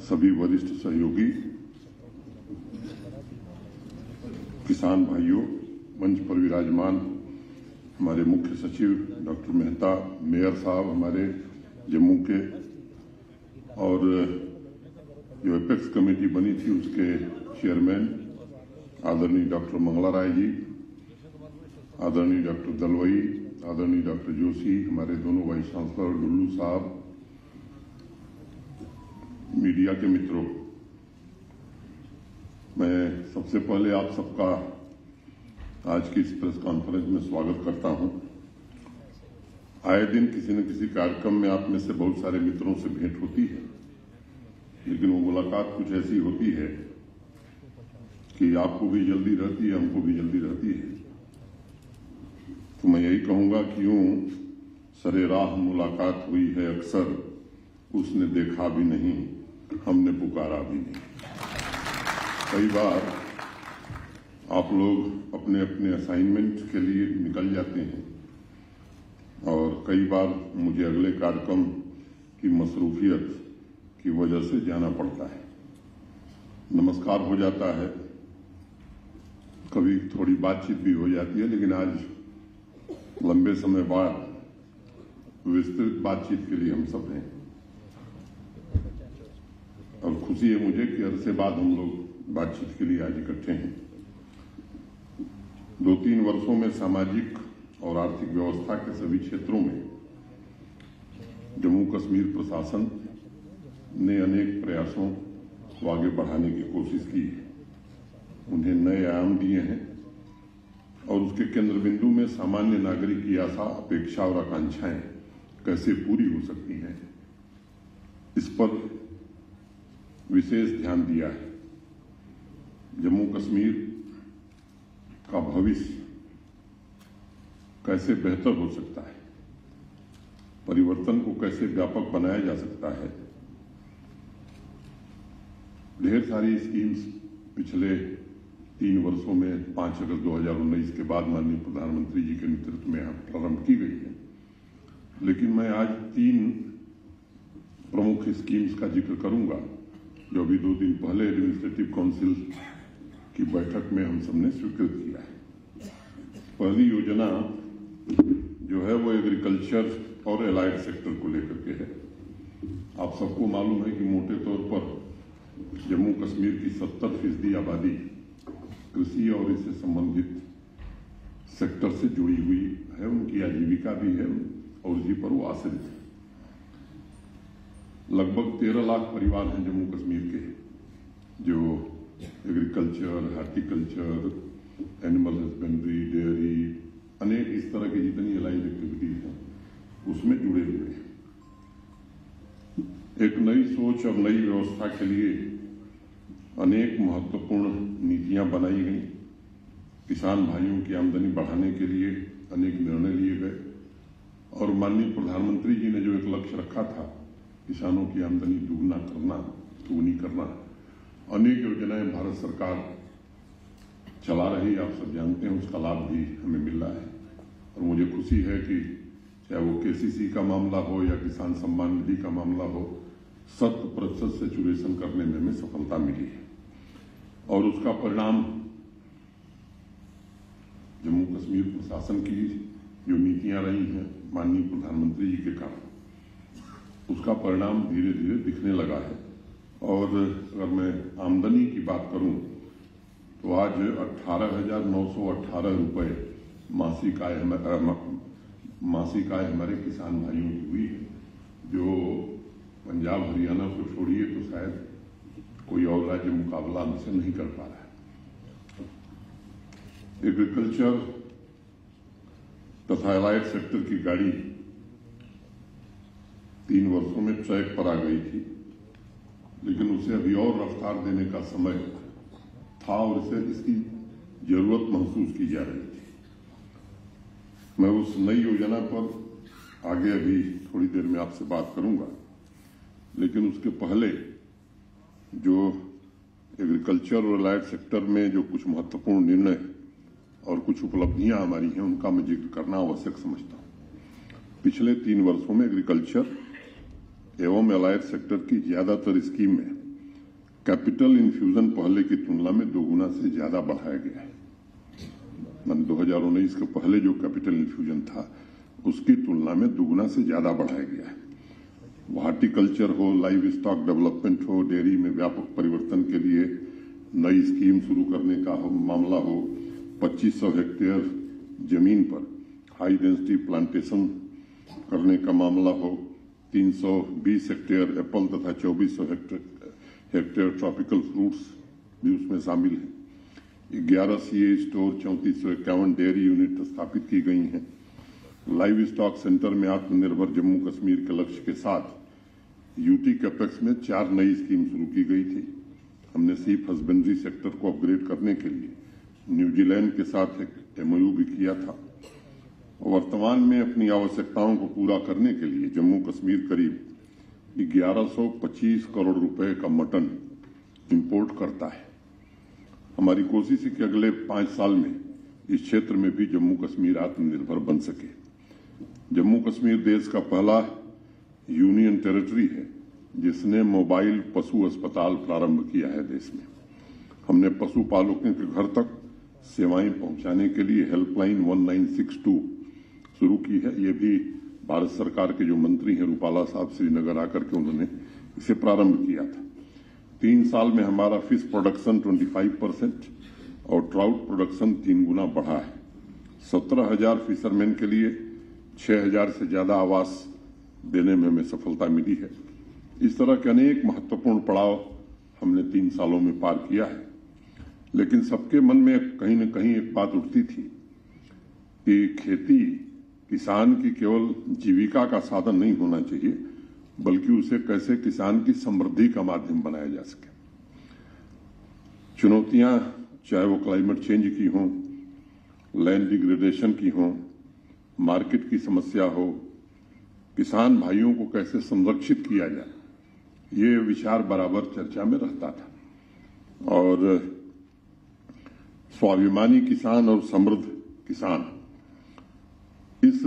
सभी वरिष्ठ सहयोगी, किसान भाइयों, मंच पर विराजमान हमारे मुख्य सचिव डॉक्टर मेहता, मेयर साहब हमारे जम्मू के, और जो एपेक्स कमेटी बनी थी उसके चेयरमैन आदरणीय डॉक्टर मंगला राय जी, आदरणीय डॉक्टर दलवई, आदरणीय डॉक्टर जोशी, हमारे दोनों वाइस चांसलर डुल्लू साहब, मीडिया के मित्रों, मैं सबसे पहले आप सबका आज की इस प्रेस कॉन्फ्रेंस में स्वागत करता हूं। आए दिन किसी न किसी कार्यक्रम में आप में से बहुत सारे मित्रों से भेंट होती है, लेकिन वो मुलाकात कुछ ऐसी होती है कि आपको भी जल्दी रहती है, हमको भी जल्दी रहती है। तो मैं यही कहूंगा कि यूं सरेराह मुलाकात हुई है अक्सर, उसने देखा भी नहीं, हमने पुकारा भी नहीं। कई बार आप लोग अपने अपने असाइनमेंट के लिए निकल जाते हैं और कई बार मुझे अगले कार्यक्रम की मसरूफियत की वजह से जाना पड़ता है। नमस्कार हो जाता है, कभी थोड़ी बातचीत भी हो जाती है, लेकिन आज लंबे समय बाद विस्तृत बातचीत के लिए हम सब हैं। और खुशी है मुझे कि अरसे बाद हम लोग बातचीत के लिए आज इकट्ठे हैं। 2-3 वर्षों में सामाजिक और आर्थिक व्यवस्था के सभी क्षेत्रों में जम्मू कश्मीर प्रशासन ने अनेक प्रयासों को आगे बढ़ाने की कोशिश की है, उन्हें नए आयाम दिए हैं और उसके केंद्र बिंदु में सामान्य नागरिक की आशा, अपेक्षा और आकांक्षाएं कैसे पूरी हो सकती हैं, इस पर विशेष ध्यान दिया है। जम्मू कश्मीर का भविष्य कैसे बेहतर हो सकता है, परिवर्तन को कैसे व्यापक बनाया जा सकता है। ढेर सारी स्कीम्स पिछले 3 वर्षों में 5 अगस्त 2019 के बाद माननीय प्रधानमंत्री जी के नेतृत्व में प्रारंभ की गई है, लेकिन मैं आज 3 प्रमुख स्कीम्स का जिक्र करूंगा जो अभी 2 दिन पहले एडमिनिस्ट्रेटिव काउंसिल की बैठक में हम सबने स्वीकृत किया है। पहली योजना जो है वो एग्रीकल्चर और एलाइड सेक्टर को लेकर के है। आप सबको मालूम है कि मोटे तौर पर जम्मू कश्मीर की 70% आबादी कृषि और इससे संबंधित सेक्टर से जुड़ी हुई है, उनकी आजीविका भी है और इसी पर वो आश्रित है। लगभग 13 लाख परिवार हैं जम्मू कश्मीर के जो agriculture, horticulture, animal husbandry, dairy, अनेक इस तरह की जितनी एलाइड एक्टिविटीज हैं उसमें जुड़े हुए हैं। एक नई सोच और नई व्यवस्था के लिए अनेक महत्वपूर्ण नीतियां बनाई गई। किसान भाइयों की आमदनी बढ़ाने के लिए अनेक निर्णय लिए गए और माननीय प्रधानमंत्री जी ने जो एक लक्ष्य रखा था किसानों की आमदनी दुगनी करना, अनेक योजनाएं भारत सरकार चला रही, आप सब जानते हैं, उसका लाभ भी हमें मिल रहा है। और मुझे खुशी है कि चाहे वो केसीसी का मामला हो या किसान सम्मान निधि का मामला हो, 100% सेचुरेशन करने में हमें सफलता मिली है और उसका परिणाम जम्मू कश्मीर प्रशासन की जो नीतियां रही हैं माननीय प्रधानमंत्री जी के कारण, उसका परिणाम धीरे धीरे दिखने लगा है। और अगर मैं आमदनी की बात करूं तो आज 18,918 रुपए मासिक आय हमारे किसान भाइयों की हुई है, जो पंजाब हरियाणा को छोड़िए तो शायद कोई और राज्य मुकाबला हमसे नहीं कर पा रहा है। एग्रीकल्चर तथा एलाइड सेक्टर की गाड़ी 3 वर्षों में ट्रैक पर आ गई थी, लेकिन उसे अभी और रफ्तार देने का समय था और इसे इसकी जरूरत महसूस की जा रही थी। मैं उस नई योजना पर आगे अभी थोड़ी देर में आपसे बात करूंगा, लेकिन उसके पहले जो एग्रीकल्चर और एलाइड सेक्टर में जो कुछ महत्वपूर्ण निर्णय और कुछ उपलब्धियां हमारी हैं उनका मैं जिक्र करना आवश्यक समझता हूं। पिछले 3 वर्षों में एग्रीकल्चर एवं एलाइड सेक्टर की ज्यादातर स्कीम में कैपिटल इन्फ्यूजन पहले की तुलना में 2 गुना से ज्यादा बढ़ाया गया है। 2019 के पहले जो कैपिटल इन्फ्यूजन था उसकी तुलना में 2 गुना से ज्यादा बढ़ाया गया है। हॉर्टिकल्चर हो, लाइव स्टॉक डेवलपमेंट हो, डेयरी में व्यापक परिवर्तन के लिए नई स्कीम शुरू करने का मामला हो, 2500 हेक्टेयर जमीन पर हाई डेंसिटी प्लांटेशन करने का मामला हो, 320 हेक्टेयर एप्पल तथा 2400 हेक्टेयर ट्रॉपिकल फ्रूट्स भी उसमें शामिल हैं। 11 सीए स्टोर, 3451 डेयरी यूनिट स्थापित की गई हैं। लाइव स्टॉक सेंटर में आत्मनिर्भर जम्मू कश्मीर के लक्ष्य के साथ यूटी कैपेक्स में 4 नई स्कीम शुरू की गई थी। हमने सीप हस्बेंड्री सेक्टर को अपग्रेड करने के लिए न्यूजीलैंड के साथ एक एमओयू भी किया था। वर्तमान में अपनी आवश्यकताओं को पूरा करने के लिए जम्मू कश्मीर करीब 1125 करोड़ रुपए का मटन इंपोर्ट करता है। हमारी कोशिश है कि अगले 5 साल में इस क्षेत्र में भी जम्मू कश्मीर आत्मनिर्भर बन सके। जम्मू कश्मीर देश का पहला यूनियन टेरिटरी है जिसने मोबाइल पशु अस्पताल प्रारंभ किया है देश में। हमने पशुपालकों के घर तक सेवाएं पहुंचाने के लिए हेल्पलाइन 1962 शुरू की है। ये भी भारत सरकार के जो मंत्री हैं रूपाला साहब श्रीनगर आकर के उन्होंने इसे प्रारंभ किया था। 3 साल में हमारा फिश प्रोडक्शन 25% और ट्राउट प्रोडक्शन 3 गुना बढ़ा है। 17,000 फिशरमैन के लिए 6,000 से ज्यादा आवास देने में हमें सफलता मिली है। इस तरह के अनेक महत्वपूर्ण पड़ाव हमने 3 सालों में पार किया है। लेकिन सबके मन में कहीं न कहीं एक बात उठती थी कि खेती किसान की केवल जीविका का साधन नहीं होना चाहिए, बल्कि उसे कैसे किसान की समृद्धि का माध्यम बनाया जा सके। चुनौतियां चाहे वो क्लाइमेट चेंज की हो, लैंड डिग्रेडेशन की हो, मार्केट की समस्या हो, किसान भाइयों को कैसे संरक्षित किया जाए, ये विचार बराबर चर्चा में रहता था। और स्वाभिमानी किसान और समृद्ध किसान, इस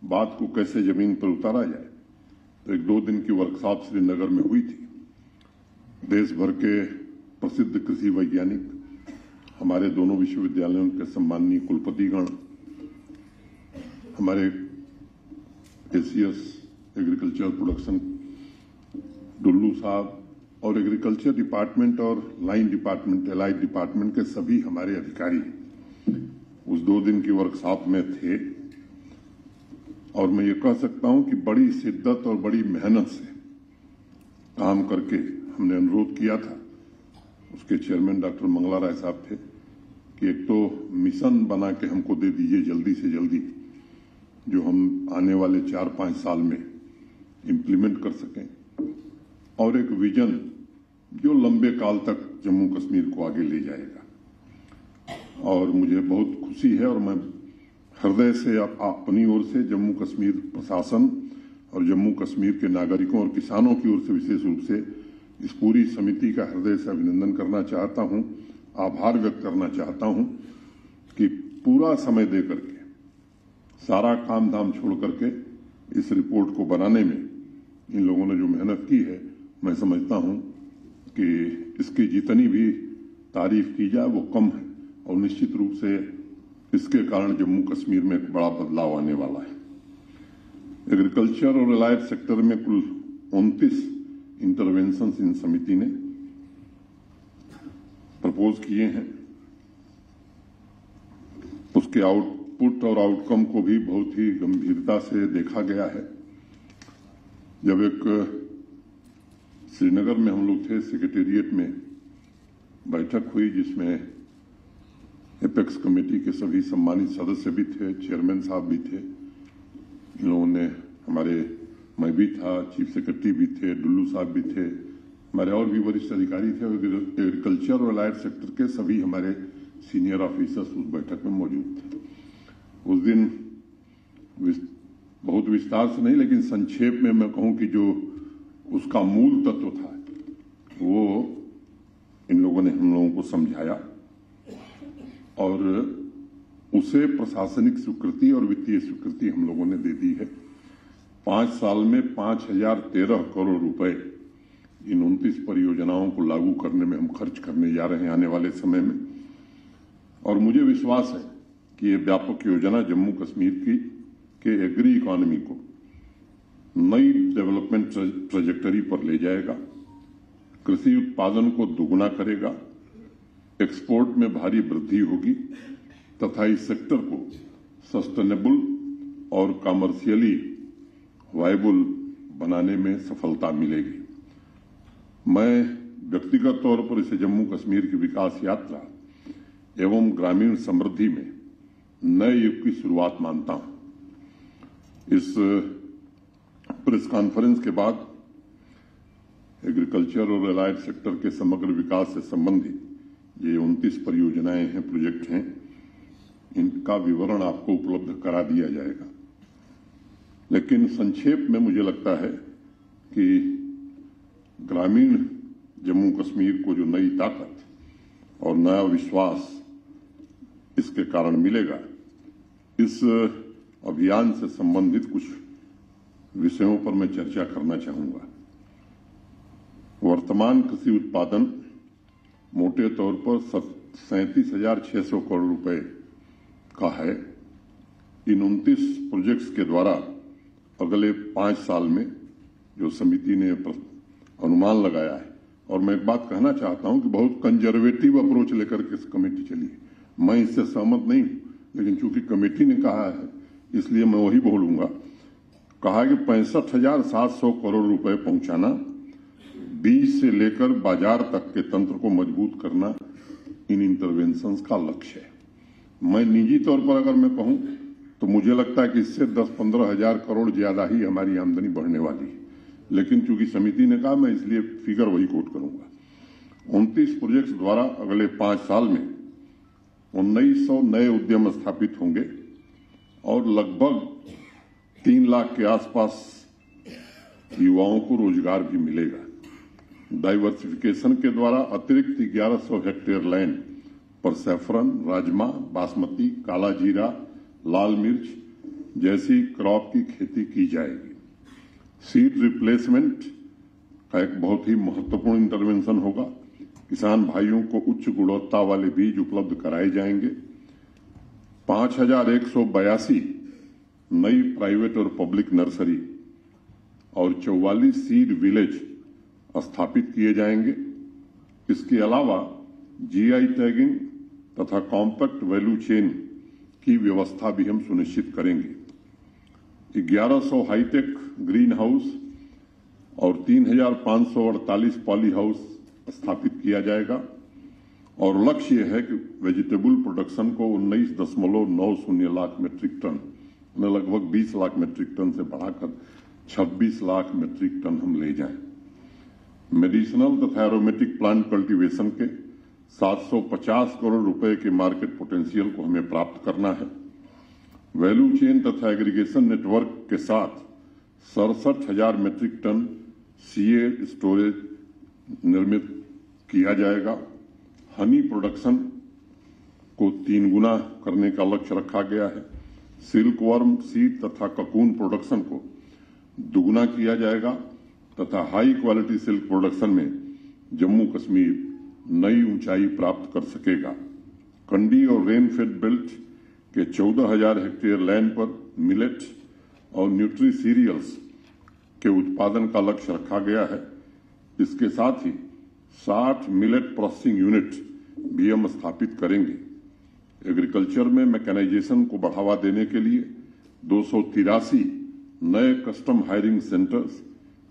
बात को कैसे जमीन पर उतारा जाए, तो 1-2 दिन की वर्कशॉप श्रीनगर में हुई थी। देश भर के प्रसिद्ध कृषि वैज्ञानिक, हमारे दोनों विश्वविद्यालयों के सम्माननीय कुलपतिगण, हमारे एसीएस एग्रीकल्चर प्रोडक्शन डुल्लू साहब और एग्रीकल्चर डिपार्टमेंट और लाइन डिपार्टमेंट, एलाइड डिपार्टमेंट के सभी हमारे अधिकारी उस 2 दिन की वर्कशॉप में थे। और मैं ये कह सकता हूं कि बड़ी शिद्दत और बड़ी मेहनत से काम करके हमने अनुरोध किया था। उसके चेयरमैन डॉक्टर मंगला राय साहब थे कि एक तो मिशन बना के हमको दे दीजिए जल्दी से जल्दी, जो हम आने वाले 4-5 साल में इम्प्लीमेंट कर सकें, और एक विजन जो लंबे काल तक जम्मू कश्मीर को आगे ले जाएगा। और मुझे बहुत खुशी है और मैं हृदय से अपनी ओर से जम्मू कश्मीर प्रशासन और जम्मू कश्मीर के नागरिकों और किसानों की ओर से विशेष रूप से इस पूरी समिति का हृदय से अभिनंदन करना चाहता हूं, आभार व्यक्त करना चाहता हूं कि पूरा समय दे करके, सारा काम धाम छोड़ करके इस रिपोर्ट को बनाने में इन लोगों ने जो मेहनत की है, मैं समझता हूं कि इसकी जितनी भी तारीफ की जाए वो कम है। और निश्चित रूप से इसके कारण जम्मू कश्मीर में एक बड़ा बदलाव आने वाला है। एग्रीकल्चर और एलाइड सेक्टर में कुल 29 इंटरवेंशन इन समिति ने प्रपोज किए हैं। उसके आउटपुट और आउटकम को भी बहुत ही गंभीरता से देखा गया है। जब एक श्रीनगर में हम लोग थे, सेक्रेटेरिएट में बैठक हुई जिसमें एपेक्स कमेटी के सभी सम्मानित सदस्य भी थे, चेयरमैन साहब भी थे। इन लोगों ने मैं भी था, चीफ सेक्रेटरी भी थे, डुल्लू साहब भी थे, हमारे और भी वरिष्ठ अधिकारी थे। एग्रीकल्चर और एलाइड सेक्टर के सभी हमारे सीनियर ऑफिसर्स उस बैठक में मौजूद थे। उस दिन बहुत विस्तार से नहीं, लेकिन संक्षेप में मैं कहूं कि जो उसका मूल तत्व था वो इन लोगों ने हम लोगों को समझाया और उसे प्रशासनिक स्वीकृति और वित्तीय स्वीकृति हम लोगों ने दे दी है। 5 साल में 5,013 करोड़ रुपए इन 29 परियोजनाओं को लागू करने में हम खर्च करने जा रहे हैं आने वाले समय में। और मुझे विश्वास है कि ये व्यापक योजना जम्मू कश्मीर के एग्री इकोनॉमी को नई डेवलपमेंट ट्रेजेक्टरी पर ले जाएगा, कृषि उत्पादन को दोगुना करेगा, एक्सपोर्ट में भारी वृद्धि होगी तथा इस सेक्टर को सस्टेनेबल और कमर्शियली वायबल बनाने में सफलता मिलेगी। मैं व्यक्तिगत तौर पर इसे जम्मू कश्मीर की विकास यात्रा एवं ग्रामीण समृद्धि में नए युग की शुरुआत मानता हूं। इस प्रेस कॉन्फ्रेंस के बाद एग्रीकल्चर और एलाइड सेक्टर के समग्र विकास से संबंधित ये 29 परियोजनाएं हैं, प्रोजेक्ट हैं, इनका विवरण आपको उपलब्ध करा दिया जाएगा। लेकिन संक्षेप में मुझे लगता है कि ग्रामीण जम्मू कश्मीर को जो नई ताकत और नया विश्वास इसके कारण मिलेगा, इस अभियान से संबंधित कुछ विषयों पर मैं चर्चा करना चाहूंगा। वर्तमान कृषि उत्पादन मोटे तौर पर 37,600 करोड़ रुपए का है। इन 29 प्रोजेक्ट्स के द्वारा अगले 5 साल में जो समिति ने अनुमान लगाया है, और मैं एक बात कहना चाहता हूं कि बहुत कंजर्वेटिव अप्रोच लेकर के कमेटी चली है। मैं इससे सहमत नहीं हूं, लेकिन चूंकि कमेटी ने कहा है इसलिए मैं वही बोलूंगा। कहा कि 65,700 करोड़ रुपए पहुंचाना, बीज से लेकर बाजार तक के तंत्र को मजबूत करना इन इंटरवेंशंस का लक्ष्य है। मैं निजी तौर पर अगर मैं कहूं तो मुझे लगता है कि इससे 10-15 हजार करोड़ ज्यादा ही हमारी आमदनी बढ़ने वाली है, लेकिन चूंकि समिति ने कहा मैं इसलिए फिगर वही कोट करूंगा। 29 प्रोजेक्ट्स द्वारा अगले 5 साल में 1900 नए उद्यम स्थापित होंगे और लगभग 3 लाख के आसपास युवाओं को रोजगार भी मिलेगा। डाइवर्सिफिकेशन के द्वारा अतिरिक्त 1100 हेक्टेयर लैंड पर सैफरन, राजमा, बासमती, काला जीरा, लाल मिर्च जैसी क्रॉप की खेती की जाएगी। सीड रिप्लेसमेंट का एक बहुत ही महत्वपूर्ण इंटरवेंशन होगा। किसान भाइयों को उच्च गुणवत्ता वाले बीज उपलब्ध कराए जाएंगे। 5,182 नई प्राइवेट और पब्लिक नर्सरी और 44 सीड विलेज स्थापित किए जाएंगे। इसके अलावा जीआई टैगिंग तथा कॉम्पैक्ट वैल्यू चेन की व्यवस्था भी हम सुनिश्चित करेंगे। 1100 हाईटेक ग्रीन हाउस और 3,548 पॉली हाउस स्थापित किया जाएगा और लक्ष्य यह है कि वेजिटेबल प्रोडक्शन को 19.90 लाख मेट्रिक टन, लगभग 20 लाख मेट्रिक टन से बढ़ाकर 26 लाख मेट्रिक टन हम ले जाएं। मेडिसिनल तथा एरोमेटिक प्लांट कल्टीवेशन के 750 करोड़ रुपए के मार्केट पोटेंशियल को हमें प्राप्त करना है। वैल्यू चेन तथा एग्रीगेशन नेटवर्क के साथ 67,000 मेट्रिक टन सीए स्टोरेज निर्मित किया जाएगा। हनी प्रोडक्शन को 3 गुना करने का लक्ष्य रखा गया है। सिल्क वर्म, सीड तथा ककून प्रोडक्शन को दुगुना किया जाएगा तथा हाई क्वालिटी सिल्क प्रोडक्शन में जम्मू कश्मीर नई ऊंचाई प्राप्त कर सकेगा। कंडी और रेन फेड बेल्ट के 14,000 हेक्टेयर लैंड पर मिलेट और न्यूट्री सीरियल्स के उत्पादन का लक्ष्य रखा गया है। इसके साथ ही 60 मिलेट प्रोसेसिंग यूनिट भी हम स्थापित करेंगे। एग्रीकल्चर में मैकेनाइजेशन को बढ़ावा देने के लिए 283 नए custom hiring centres,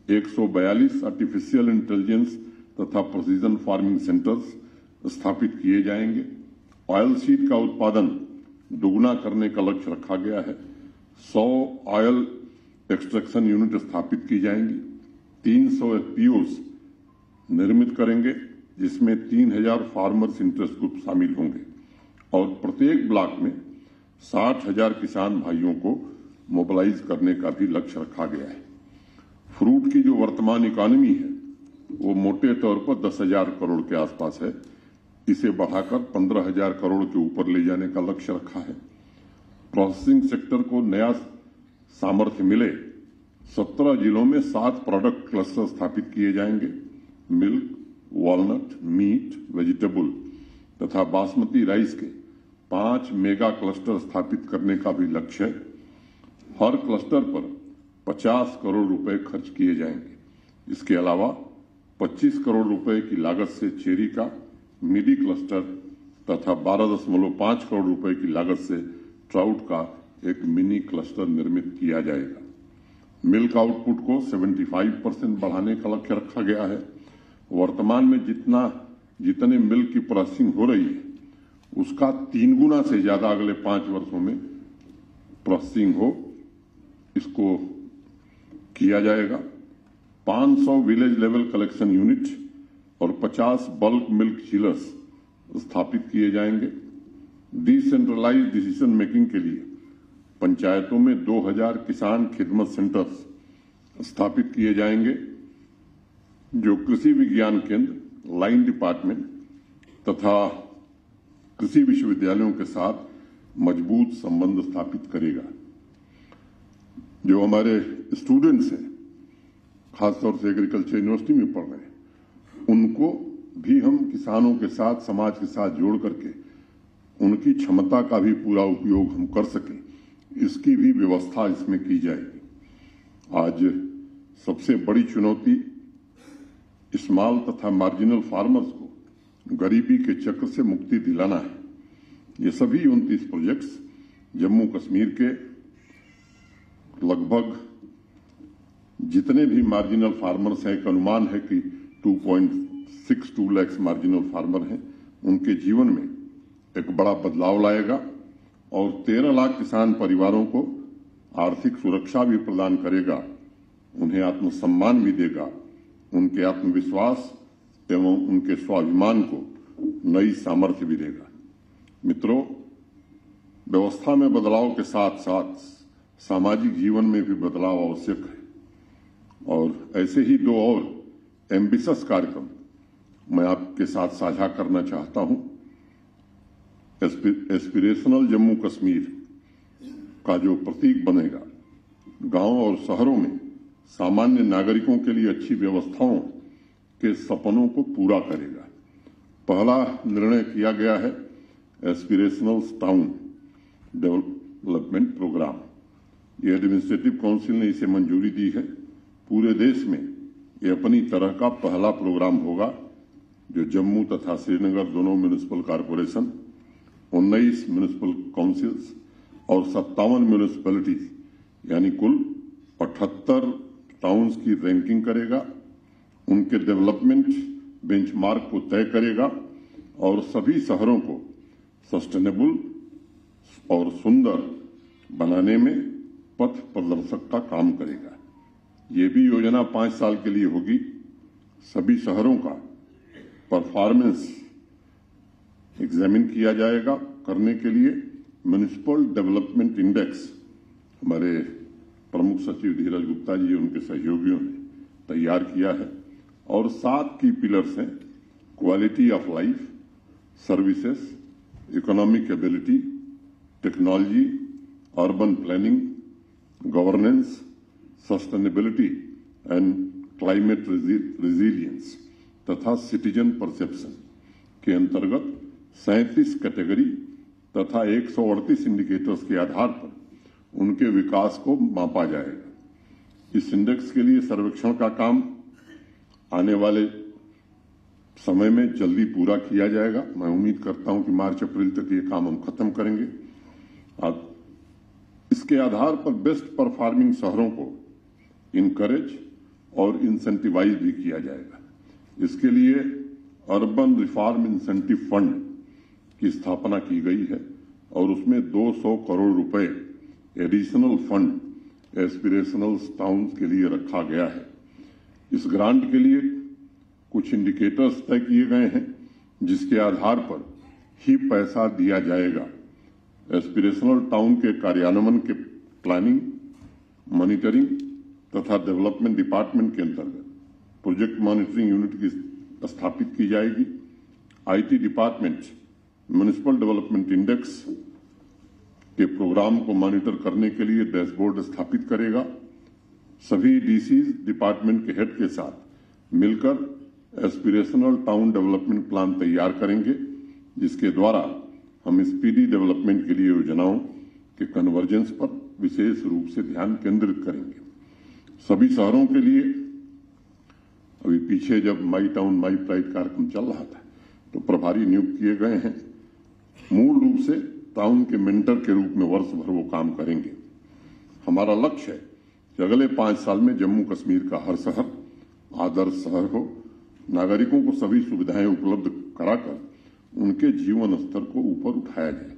142 artificial intelligence तथा प्रिसीजन फार्मिंग सेंटर्स स्थापित किए जाएंगे। ऑयल सीड का उत्पादन दुगुना करने का लक्ष्य रखा गया है। 100 ऑयल एक्सट्रैक्शन यूनिट स्थापित की जाएंगी। 300 एफपीओस निर्मित करेंगे जिसमें 3,000 फार्मर्स इंटरेस्ट ग्रुप शामिल होंगे और प्रत्येक ब्लॉक में 60,000 किसान भाइयों को मोबिलाइज करने का भी लक्ष्य रखा गया है। फ्रूट की जो वर्तमान इकोनॉमी है वो मोटे तौर पर 10,000 करोड़ के आसपास है। इसे बढ़ाकर 15,000 करोड़ के ऊपर ले जाने का लक्ष्य रखा है। प्रोसेसिंग सेक्टर को नया सामर्थ्य मिले, 17 जिलों में 7 प्रोडक्ट क्लस्टर स्थापित किए जाएंगे मिल्क, वॉलनट, मीट, वेजिटेबल तथा बासमती राइस के 5 मेगा क्लस्टर स्थापित करने का भी लक्ष्य है। हर क्लस्टर पर 50 करोड़ रुपए खर्च किए जाएंगे। इसके अलावा 25 करोड़ रुपए की लागत से चेरी का मिडी क्लस्टर तथा 12.5 करोड़ रुपए की लागत से ट्राउट का एक मिनी क्लस्टर निर्मित किया जाएगा। मिल्क आउटपुट को 75% बढ़ाने का लक्ष्य रखा गया है। वर्तमान में जितने मिल्क की प्रोसेसिंग हो रही है उसका 3 गुना से ज्यादा अगले 5 वर्षों में प्रोसेसिंग हो, इसको किया जाएगा। 500 विलेज लेवल कलेक्शन यूनिट और 50 बल्क मिल्क चिलर्स स्थापित किए जाएंगे। डिसेंट्रलाइज्ड डिसीजन मेकिंग के लिए पंचायतों में 2000 किसान खिदमत सेंटर्स स्थापित किए जाएंगे, जो कृषि विज्ञान केंद्र, लाइन डिपार्टमेंट तथा कृषि विश्वविद्यालयों के साथ मजबूत संबंध स्थापित करेगा। जो हमारे स्टूडेंट्स हैं, खासतौर से एग्रीकल्चर यूनिवर्सिटी में पढ़ रहे हैं, उनको भी हम किसानों के साथ, समाज के साथ जोड़ करके उनकी क्षमता का भी पूरा उपयोग हम कर सकें, इसकी भी व्यवस्था इसमें की जाएगी। आज सबसे बड़ी चुनौती स्मॉल तथा मार्जिनल फार्मर्स को गरीबी के चक्र से मुक्ति दिलाना है। ये सभी 29 प्रोजेक्ट्स जम्मू कश्मीर के लगभग जितने भी मार्जिनल फार्मर्स हैं, एक अनुमान है कि 2.62 लाख मार्जिनल फार्मर हैं, उनके जीवन में एक बड़ा बदलाव लाएगा और 13 लाख किसान परिवारों को आर्थिक सुरक्षा भी प्रदान करेगा, उन्हें आत्मसम्मान भी देगा, उनके आत्मविश्वास एवं उनके स्वाभिमान को नई सामर्थ्य भी देगा। मित्रों, व्यवस्था में बदलाव के साथ साथ सामाजिक जीवन में भी बदलाव आवश्यक है और ऐसे ही 2 और एम्बिशियस कार्यक्रम मैं आपके साथ साझा करना चाहता हूं। एस्पिरेशनल जम्मू कश्मीर का जो प्रतीक बनेगा, गांव और शहरों में सामान्य नागरिकों के लिए अच्छी व्यवस्थाओं के सपनों को पूरा करेगा। पहला निर्णय किया गया है एस्पिरेशनल टाउन डेवलपमेंट प्रोग्राम। ये एडमिनिस्ट्रेटिव काउंसिल ने इसे मंजूरी दी है। पूरे देश में ये अपनी तरह का पहला प्रोग्राम होगा जो जम्मू तथा श्रीनगर दोनों म्युनिसिपल कॉरपोरेशन, 19 म्युनिसिपल काउंसिल्स और 57 म्युनिसिपैलिटीज यानी कुल 78 टाउन्स की रैंकिंग करेगा, उनके डेवलपमेंट बेंचमार्क को तय करेगा और सभी शहरों को सस्टेनेबल और सुंदर बनाने में पथ प्रदर्शक का काम करेगा। ये भी योजना 5 साल के लिए होगी। सभी शहरों का परफॉर्मेंस एग्जामिन किया जाएगा। करने के लिए म्युनिसिपल डेवलपमेंट इंडेक्स हमारे प्रमुख सचिव धीरज गुप्ता जी, उनके सहयोगियों ने तैयार किया है और 7 की पिलर्स हैं: quality of life, services, economic ability, technology, urban planning, governance, sustainability and climate resilience तथा सिटीजन परसेप्शन के अंतर्गत 37 कैटेगरी तथा 138 इंडिकेटर्स के आधार पर उनके विकास को मापा जाएगा। इस इंडेक्स के लिए सर्वेक्षण का काम आने वाले समय में जल्दी पूरा किया जाएगा। मैं उम्मीद करता हूं कि मार्च अप्रैल तक ये काम हम खत्म करेंगे। अब इसके आधार पर बेस्ट परफॉर्मिंग शहरों को इनकरेज और इंसेंटिवाइज भी किया जाएगा। इसके लिए अर्बन रिफॉर्म इंसेंटिव फंड की स्थापना की गई है और उसमें 200 करोड़ रुपए एडिशनल फंड एस्पिरेशनल टाउन्स के लिए रखा गया है। इस ग्रांट के लिए कुछ इंडिकेटर्स तय किए गए हैं जिसके आधार पर ही पैसा दिया जाएगा। एस्पिरेशनल टाउन के कार्यान्वयन के प्लानिंग, मॉनिटरिंग तथा डेवलपमेंट डिपार्टमेंट के अंतर्गत प्रोजेक्ट मॉनिटरिंग यूनिट की स्थापित की जाएगी। IT department municipal development index के प्रोग्राम को मॉनिटर करने के लिए डैशबोर्ड स्थापित करेगा। सभी डीसी डिपार्टमेंट के हेड के साथ मिलकर एस्पिरेशनल टाउन डेवलपमेंट प्लान तैयार करेंगे, जिसके द्वारा हम स्पीडी डेवलपमेंट के लिए योजनाओं के कन्वर्जेंस पर विशेष रूप से ध्यान केंद्रित करेंगे। सभी शहरों के लिए अभी पीछे जब माई टाउन माई प्राइड कार्यक्रम चल रहा था तो प्रभारी नियुक्त किए गए हैं। मूल रूप से टाउन के मेंटर के रूप में वर्ष भर वो काम करेंगे। हमारा लक्ष्य है कि अगले 5 साल में जम्मू कश्मीर का हर शहर आदर्श शहर हो, नागरिकों को सभी सुविधाएं उपलब्ध कराकर उनके जीवन स्तर को ऊपर उठाया जाए।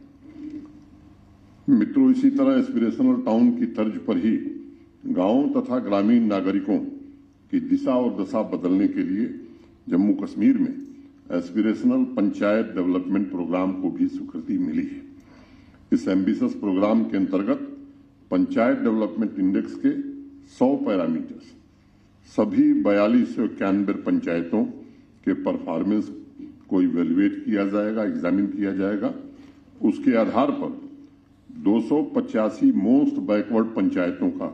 मित्रों, इसी तरह एस्पिरेशनल टाउन की तर्ज पर ही गांवों तथा ग्रामीण नागरिकों की दिशा और दशा बदलने के लिए जम्मू कश्मीर में एस्पिरेशनल पंचायत डेवलपमेंट प्रोग्राम को भी स्वीकृति मिली है। इस एम्बिशियस प्रोग्राम के अंतर्गत पंचायत डेवलपमेंट इंडेक्स के 100 पैरामीटर्स सभी 4291 पंचायतों के परफॉर्मेंस को इवेल्युएट किया जाएगा, एग्जामिन किया जाएगा। उसके आधार पर 285 मोस्ट बैकवर्ड पंचायतों का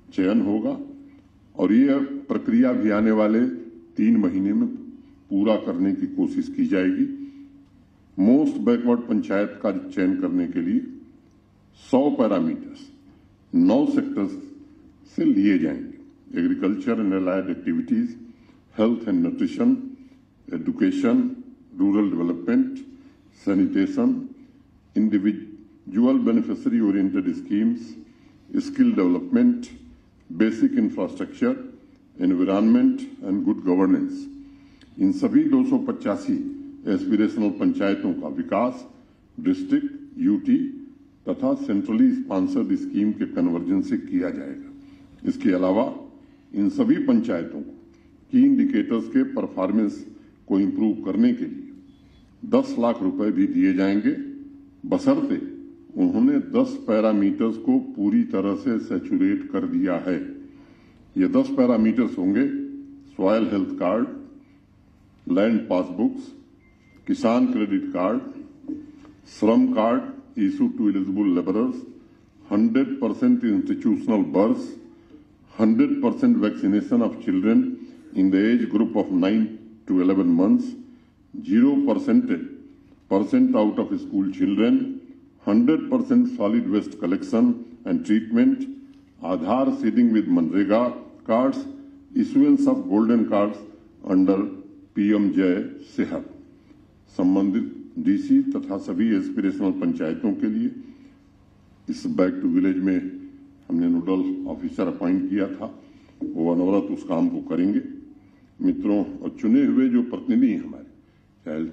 चयन होगा और ये प्रक्रिया भी आने वाले 3 महीने में पूरा करने की कोशिश की जाएगी। मोस्ट बैकवर्ड पंचायत का चयन करने के लिए 100 पैरामीटर्स 9 सेक्टर्स से लिए जाएंगे। Agriculture and allied activities, health and nutrition, education, rural development, sanitation, individual beneficiary oriented schemes, skill development, basic infrastructure, environment and good governance. इन सभी 285 एस्पिरेशनल पंचायतों का विकास डिस्ट्रिक्ट, यूटी तथा सेंट्रली स्पॉन्सर्ड स्कीम के कन्वर्जन से किया जाएगा। इसके अलावा इन सभी पंचायतों को की इंडिकेटर्स के परफॉर्मेंस को इम्प्रूव करने के लिए 10 लाख रुपए भी दिए जाएंगे, बशर्ते उन्होंने 10 पैरामीटर्स को पूरी तरह से सैचुरेट कर दिया है। ये 10 पैरामीटर्स होंगे: soil health card, land passbooks, Kisan credit card, Shram card issue to eligible labourers, 100% institutional birth, 100% vaccination of children in the age group of 9 to 11 months, 0% out of school children, 100% solid waste collection and treatment, Aadhaar seeding with Manrega cards, issuance of golden cards under PM जय सेहत। संबंधित DC तथा सभी aspirational पंचायतों के लिए इस back to village में हमने नोडल ऑफिसर अपॉइंट किया था, वो अनवरत उस काम को करेंगे। मित्रों, और चुने हुए जो प्रतिनिधि हैं हमारे, चाहे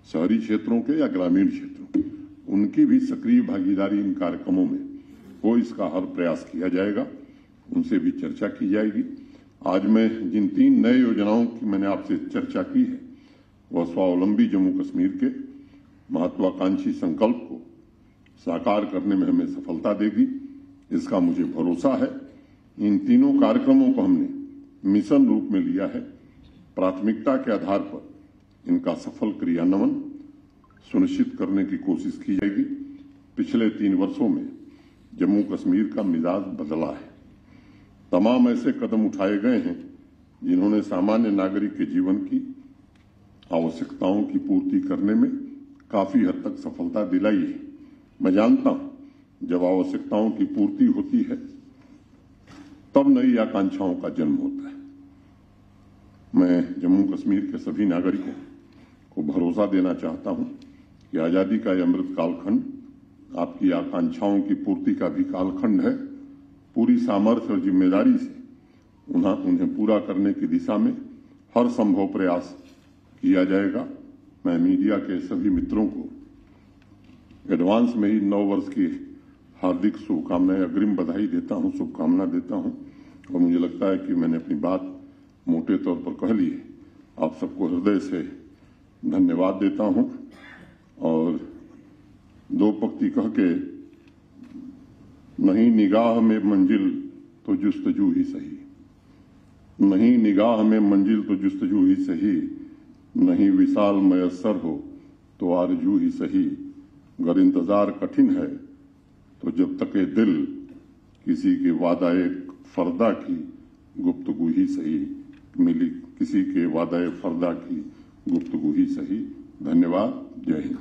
शहरी क्षेत्रों के या ग्रामीण क्षेत्रों के, उनकी भी सक्रिय भागीदारी इन कार्यक्रमों में हो, इसका हर प्रयास किया जाएगा। उनसे भी चर्चा की जाएगी। आज मैं जिन 3 नए योजनाओं की मैंने आपसे चर्चा की है, वह स्वावलंबी जम्मू कश्मीर के महत्वाकांक्षी संकल्प को साकार करने में हमें सफलता देगी, इसका मुझे भरोसा है। इन तीनों कार्यक्रमों को हमने मिशन रूप में लिया है। प्राथमिकता के आधार पर इनका सफल क्रियान्वयन सुनिश्चित करने की कोशिश की जाएगी। पिछले 3 वर्षों में जम्मू कश्मीर का मिजाज बदला है। तमाम ऐसे कदम उठाए गए हैं जिन्होंने सामान्य नागरिक के जीवन की आवश्यकताओं की पूर्ति करने में काफी हद तक सफलता दिलाई है। मैं जानता हूं, जब आवश्यकताओं की पूर्ति होती है तब नई आकांक्षाओं का जन्म होता है। मैं जम्मू कश्मीर के सभी नागरिकों को भरोसा देना चाहता हूं कि आजादी का यह अमृत कालखंड आपकी आकांक्षाओं की पूर्ति का भी कालखंड है। पूरी सामर्थ्य और जिम्मेदारी से उन्हें पूरा करने की दिशा में हर संभव प्रयास किया जाएगा। मैं मीडिया के सभी मित्रों को एडवांस में ही नव वर्ष की हार्दिक शुभकामनाएं, अग्रिम बधाई देता हूं, शुभकामना देता हूं। और मुझे लगता है कि मैंने अपनी बात मोटे तौर पर कह ली है। आप सबको हृदय से धन्यवाद देता हूं और 2 पंक्ति कह के, नहीं निगाह में मंजिल तो जुस्तजू ही सही, नहीं निगाह में मंजिल तो जुस्तजू ही सही, नहीं विशाल मयस्सर हो तो आरजू ही सही, अगर इंतजार कठिन है तो जब तक ये दिल किसी के वादा एक फरदा की गुफ्तगू ही सही। मिली किसी के वादा फर्दा की गुफ्तगू ही सही। धन्यवाद। जय हिंद।